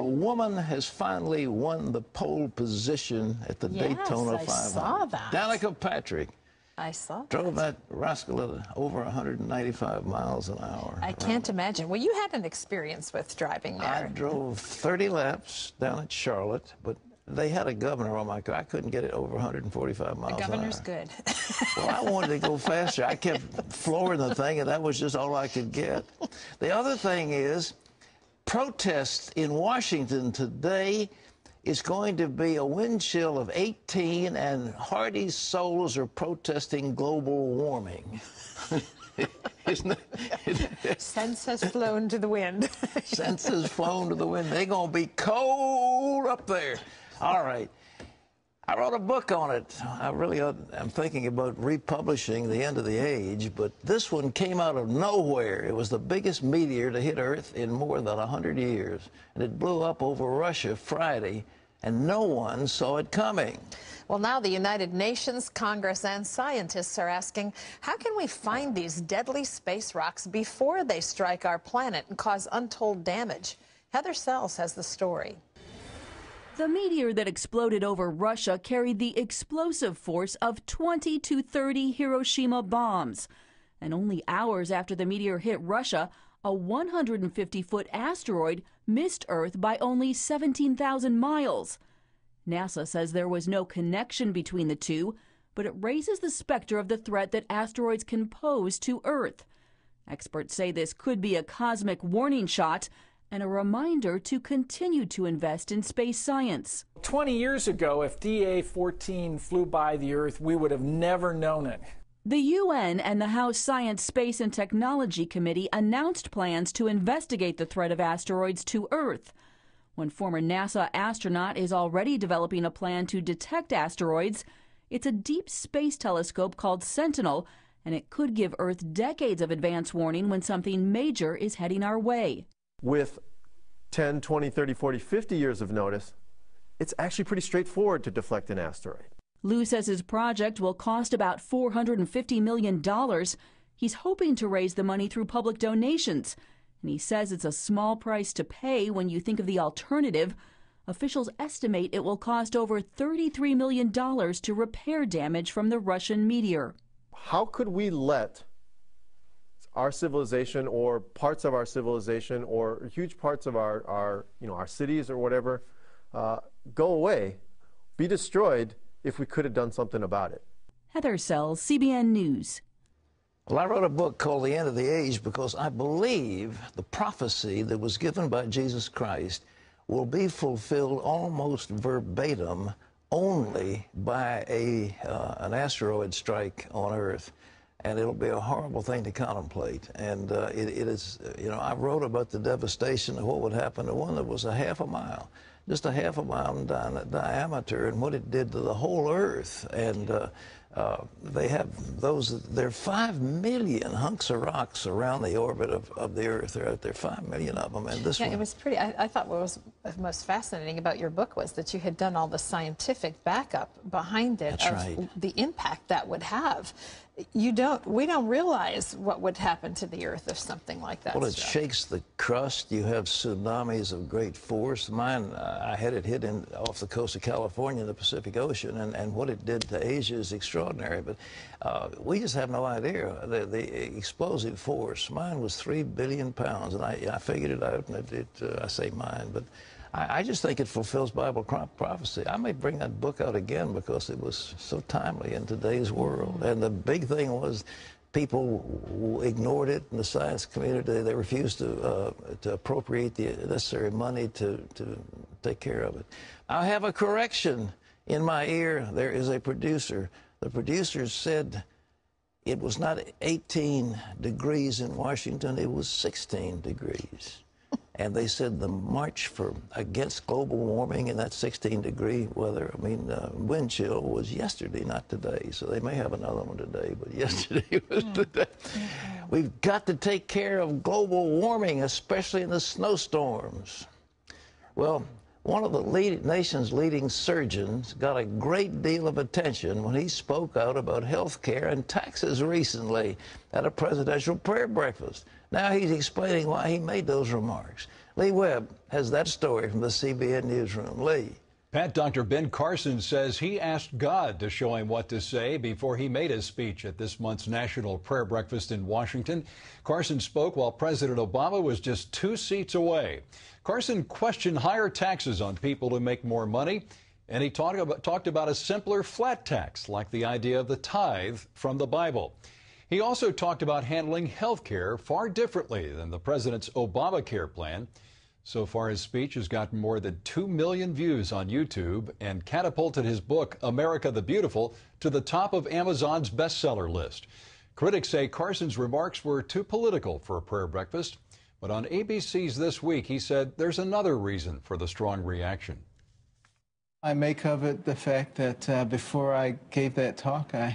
woman has finally won the pole position at the Daytona 500. I saw that. Danica Patrick. I saw that. Drove that rascal at over 195 miles an hour. I can't imagine. Well, you had an experience with driving there. I drove 30 laps down at Charlotte, but they had a governor on my car. I couldn't get it over 145 miles an hour. The governor's good. Well, I wanted to go faster. I kept flooring the thing, and that was just all I could get. The other thing is, protests in Washington today is going to be a wind chill of 18, and hardy souls are protesting global warming. Sense has flown to the wind. Sense has flown to the wind. They're going to be cold up there. All right. I wrote a book on it. I'm thinking about republishing The End of the Age, but this one came out of nowhere. It was the biggest meteor to hit Earth in more than 100 years, and it blew up over Russia Friday, and no one saw it coming. Well, now the United Nations, Congress, and scientists are asking, how can we find these deadly space rocks before they strike our planet and cause untold damage? Heather Sells has the story. The meteor that exploded over Russia carried the explosive force of 20 to 30 Hiroshima bombs. And only hours after the meteor hit Russia, a 150-foot asteroid missed Earth by only 17,000 miles. NASA says there was no connection between the two, but it raises the specter of the threat that asteroids can pose to Earth. Experts say this could be a cosmic warning shot and a reminder to continue to invest in space science. 20 years ago, if DA-14 flew by the Earth, we would have never known it. The UN and the House Science, Space and Technology Committee announced plans to investigate the threat of asteroids to Earth. One former NASA astronaut is already developing a plan to detect asteroids. It's a deep space telescope called Sentinel, and it could give Earth decades of advance warning when something major is heading our way. With 10, 20, 30, 40, 50 years of notice, it's actually pretty straightforward to deflect an asteroid. Lou says his project will cost about $450 million. He's hoping to raise the money through public donations, and he says it's a small price to pay when you think of the alternative. Officials estimate it will cost over $33 million to repair damage from the Russian meteor. How could we let our civilization, or parts of our civilization, or huge parts of our cities or whatever, go away, be destroyed, if we could have done something about it? Heather Sells, CBN News. Well, I wrote a book called The End of the Age because I believe the prophecy that was given by Jesus Christ will be fulfilled almost verbatim only by an asteroid strike on Earth. And it'll be a horrible thing to contemplate. And it is, I wrote about the devastation of what would happen to one that was a half a mile, just a half a mile in diameter, and what it did to the whole Earth. And there are 5 million hunks of rocks around the orbit of the Earth. There are 5 million of them. And this one, it was pretty. I thought what was most fascinating about your book was that you had done all the scientific backup behind it. That's right. The impact that would have. We don't realize what would happen to the Earth if something like that. Well, it shakes the crust. You have tsunamis of great force. Mine, I had it hit off the coast of California in the Pacific Ocean, and what it did to Asia is extraordinary. But we just have no idea the explosive force. Mine was 3 billion pounds, and I figured it out, and I say mine, but I just think it fulfills Bible prophecy. I may bring that book out again because it was so timely in today's world. And the big thing was people ignored it in the science community. They refused to appropriate the necessary money to take care of it. I have a correction in my ear. There is a producer. The producer said it was not 18 degrees in Washington, it was 16 degrees. And they said the march against global warming and that 16-degree weather, wind chill, was yesterday, not today. So they may have another one today, but yesterday was today. We've got to take care of global warming, especially in the snowstorms. Well, one of the nation's leading surgeons got a great deal of attention when he spoke out about health care and taxes recently at a presidential prayer breakfast. Now he's explaining why he made those remarks. Lee Webb has that story from the CBN Newsroom. Lee. Pat, Dr. Ben Carson says he asked God to show him what to say before he made his speech at this month's National Prayer Breakfast in Washington. Carson spoke while President Obama was just 2 seats away. Carson questioned higher taxes on people who make more money, and he talked about a simpler flat tax, like the idea of the tithe from the Bible. He also talked about handling health care far differently than the president's Obamacare plan. So far, his speech has gotten more than 2 million views on YouTube and catapulted his book, America the Beautiful, to the top of Amazon's bestseller list. Critics say Carson's remarks were too political for a prayer breakfast. But on ABC's This Week, he said there's another reason for the strong reaction. I make of it the fact that before I gave that talk, I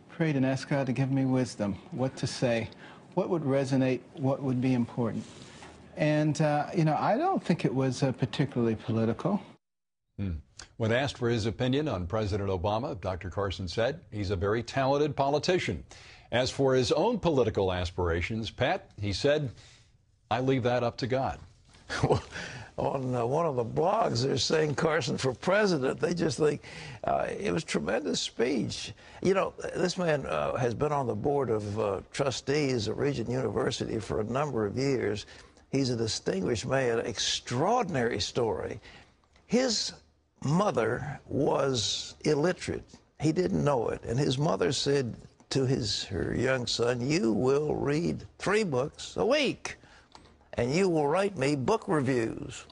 prayed and asked God to give me wisdom, what to say, what would resonate, what would be important. And, I don't think it was particularly political. When asked for his opinion on President Obama, Dr. Carson said he's a very talented politician. As for his own political aspirations, Pat, he said, I leave that up to God. On one of the blogs, they're saying Carson for president. They just think it was a tremendous speech. You know, this man has been on the board of trustees at Regent University for a number of years. He's a distinguished man, extraordinary story. His mother was illiterate. He didn't know it. And his mother said to her young son, you will read 3 books a week, and you will write me book reviews.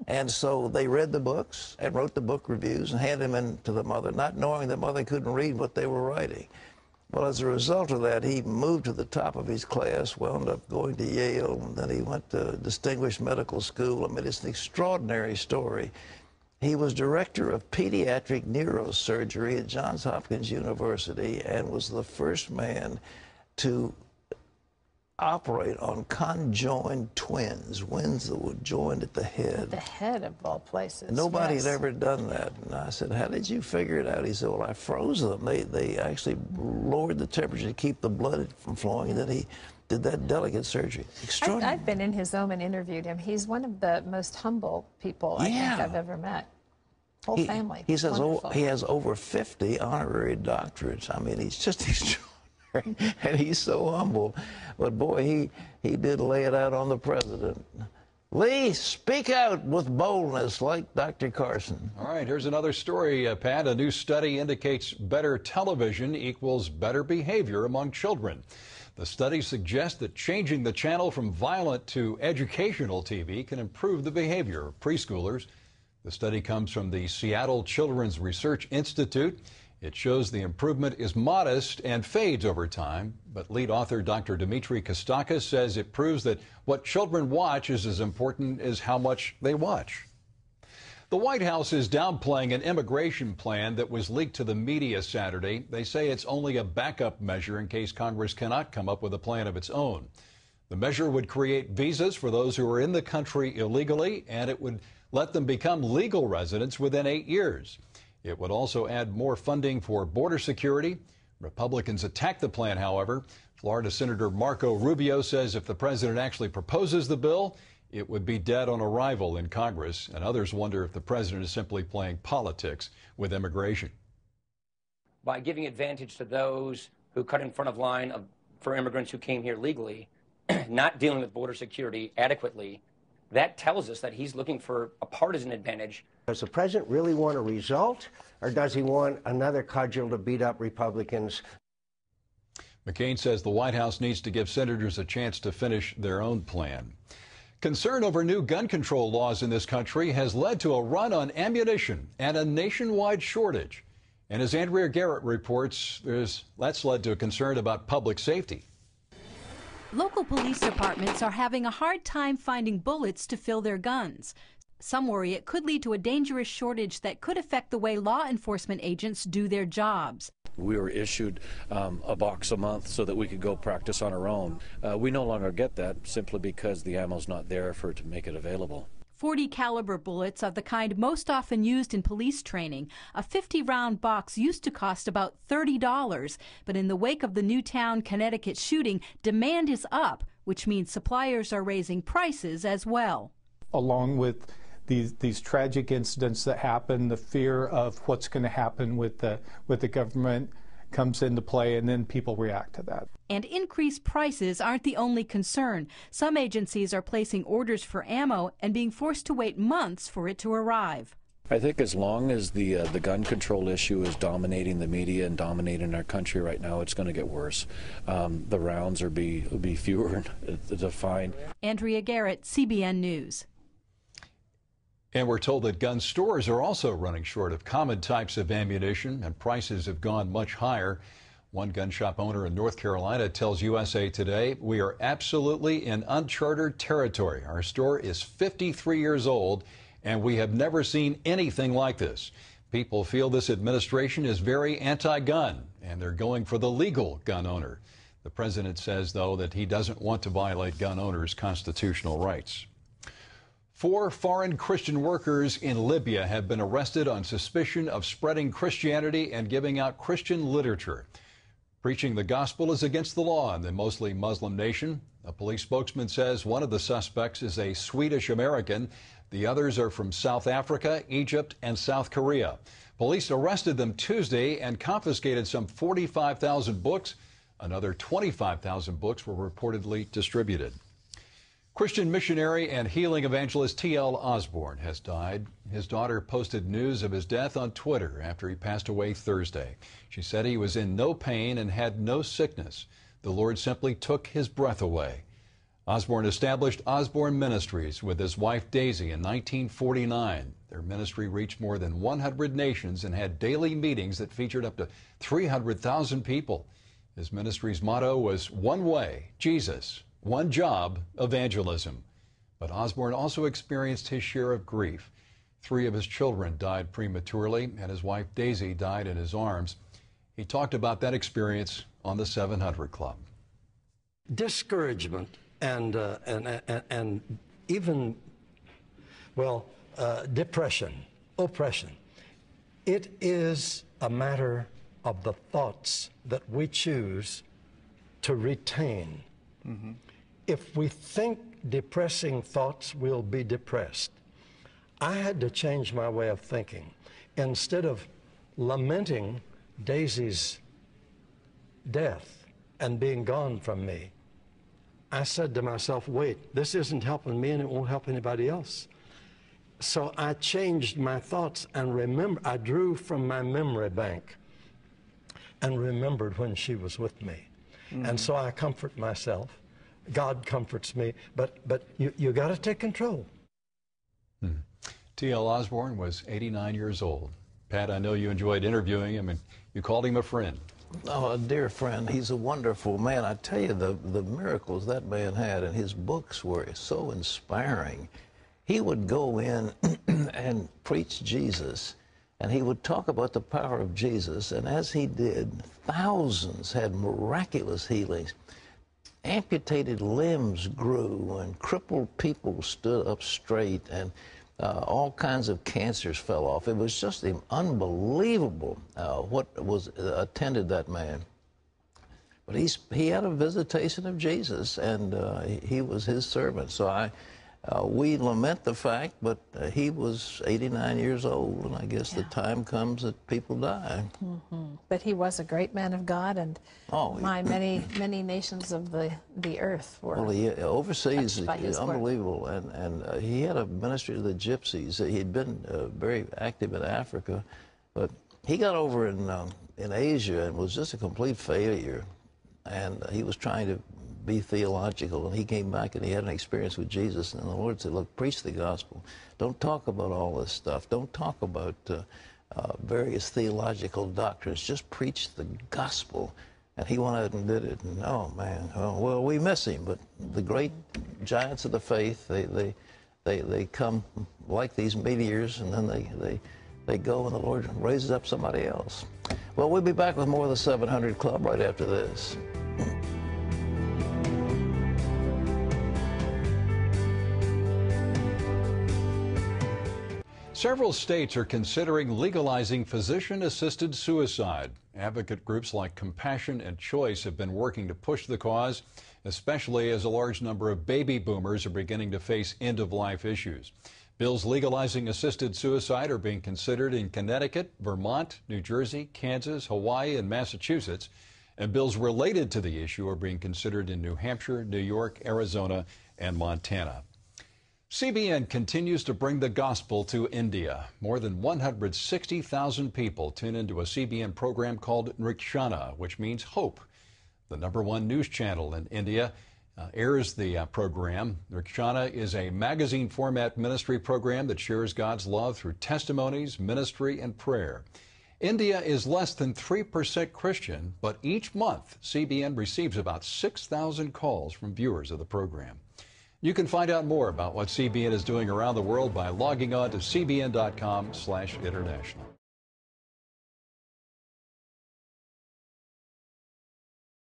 And so they read the books and wrote the book reviews and handed them in to the mother, not knowing the mother couldn't read what they were writing. Well, as a result of that, he moved to the top of his class, wound up going to Yale, and then he went to distinguished medical school. I mean, it's an extraordinary story. He was director of pediatric neurosurgery at Johns Hopkins University and was the first man to operate on conjoined twins that were joined at the head. The head of all places. Nobody yes. had ever done that. And I said, how did you figure it out? He said, well, I froze them. They actually lowered the temperature to keep the blood from flowing, and then he did that delicate surgery. Extraordinary. I've been in his home and interviewed him. He's one of the most humble people I think I've ever met. Whole family. He says he has over 50 honorary doctorates. I mean, he's just extraordinary. And he's so humble. But boy, he did lay it out on the president. Lee, speak out with boldness like Dr. Carson. All right, here's another story, Pat. A new study indicates better television equals better behavior among children. The study suggests that changing the channel from violent to educational TV can improve the behavior of preschoolers. The study comes from the Seattle Children's Research Institute. It shows the improvement is modest and fades over time, but lead author Dr. Dimitri Kostakis says it proves that what children watch is as important as how much they watch. The White House is downplaying an immigration plan that was leaked to the media Saturday. They say it's only a backup measure in case Congress cannot come up with a plan of its own. The measure would create visas for those who are in the country illegally, and it would let them become legal residents within 8 years. It would also add more funding for border security. Republicans attack the plan, however. Florida Senator Marco Rubio says if the president actually proposes the bill, it would be dead on arrival in Congress. And others wonder if the president is simply playing politics with immigration. By giving advantage to those who cut in front of line for immigrants who came here legally, not dealing with border security adequately, that tells us that he's looking for a partisan advantage. Does the president really want a result, or does he want another cudgel to beat up Republicans? McCain says the White House needs to give senators a chance to finish their own plan. Concern over new gun control laws in this country has led to a run on ammunition and a nationwide shortage. And as Andrea Garrett reports, that's led to a concern about public safety. Local police departments are having a hard time finding bullets to fill their guns. Some worry it could lead to a dangerous shortage that could affect the way law enforcement agents do their jobs. We were issued a box a month so that we could go practice on our own. We no longer get that simply because the ammo's not there to make it available. .40 caliber bullets are the kind most often used in police training. A 50-round box used to cost about $30, but in the wake of the Newtown, Connecticut shooting, demand is up. which means suppliers are raising prices as well. Along with these tragic incidents that happen, the fear of what's going to happen with the government comes into play, and then people react to that. And increased prices aren't the only concern. Some agencies are placing orders for ammo and being forced to wait months for it to arrive. I think as long as the gun control issue is dominating the media and dominating our country right now, it's going to get worse. The rounds will be fewer to find. Andrea Garrett, CBN News. And we're told that gun stores are also running short of common types of ammunition, and prices have gone much higher. One gun shop owner in North Carolina tells USA Today, "We are absolutely in uncharted territory. Our store is 53 years old, and we have never seen anything like this. People feel this administration is very anti-gun, and they're going for the legal gun owner." The president says, though, that he doesn't want to violate gun owners' constitutional rights. 4 foreign Christian workers in Libya have been arrested on suspicion of spreading Christianity and giving out Christian literature. Preaching the gospel is against the law in the mostly Muslim nation. A police spokesman says one of the suspects is a Swedish American. The others are from South Africa, Egypt, and South Korea. Police arrested them Tuesday and confiscated some 45,000 books. Another 25,000 books were reportedly distributed. Christian missionary and healing evangelist T.L. Osborn has died. His daughter posted news of his death on Twitter after he passed away Thursday. She said he was in no pain and had no sickness. The Lord simply took his breath away. Osborn established Osborn Ministries with his wife Daisy in 1949. Their ministry reached more than 100 nations and had daily meetings that featured up to 300,000 people. His ministry's motto was "One way, Jesus. One job, evangelism." But Osborn also experienced his share of grief. 3 of his children died prematurely, and his wife Daisy died in his arms. He talked about that experience on the 700 Club. Discouragement and even, depression, oppression. It is a matter of the thoughts that we choose to retain. Mm-hmm. If we think depressing thoughts, we'll be depressed. I had to change my way of thinking. Instead of lamenting Daisy's death and being gone from me, I said to myself, wait, this isn't helping me and it won't help anybody else. So I changed my thoughts and I drew from my memory bank and remembered when she was with me. Mm-hmm. And so I comfort myself. God comforts me, but you got to take control. T.L. Osborn was 89 years old. Pat, I know you enjoyed interviewing him, and you called him a friend. Oh, a dear friend. He's a wonderful man. I tell you, the miracles that man had, and his books were so inspiring. He would go in and preach Jesus, and he would talk about the power of Jesus, and as he did, thousands had miraculous healings. Amputated limbs grew, and crippled people stood up straight, and all kinds of cancers fell off. It was just unbelievable what was attended that man. But he had a visitation of Jesus, and he was his servant. So we lament the fact, but he was 89 years old, and I guess the time comes that people die. Mm-hmm. But he was a great man of God, and many nations of the earth were overseas, unbelievable. Word. And he had a ministry to the gypsies. He'd been very active in Africa, but he got over in Asia and was just a complete failure. And he was trying to be theological, and he came back and he had an experience with Jesus, and the Lord said, look, preach the gospel. Don't talk about all this stuff. Don't talk about various theological doctrines. Just preach the gospel. And he went out and did it, and oh man, well, we miss him, but the great giants of the faith, they come like these meteors, and then they go, and the Lord raises up somebody else. Well, we'll be back with more of the 700 Club right after this. Several states are considering legalizing physician-assisted suicide. Advocate groups like Compassion and Choice have been working to push the cause. especially as a large number of baby boomers are beginning to face end-of-life issues. Bills legalizing assisted suicide are being considered in Connecticut, Vermont, New Jersey, Kansas, Hawaii, and Massachusetts. And bills related to the issue are being considered in New Hampshire, New York, Arizona, and Montana. CBN continues to bring the gospel to India. More than 160,000 people tune into a CBN program called Rikshana, which means hope. The #1 news channel in India airs the program. Rikshana is a magazine format ministry program that shares God's love through testimonies, ministry, and prayer. India is less than 3% Christian, but each month CBN receives about 6,000 calls from viewers of the program. You can find out more about what CBN is doing around the world by logging on to cbn.com/international.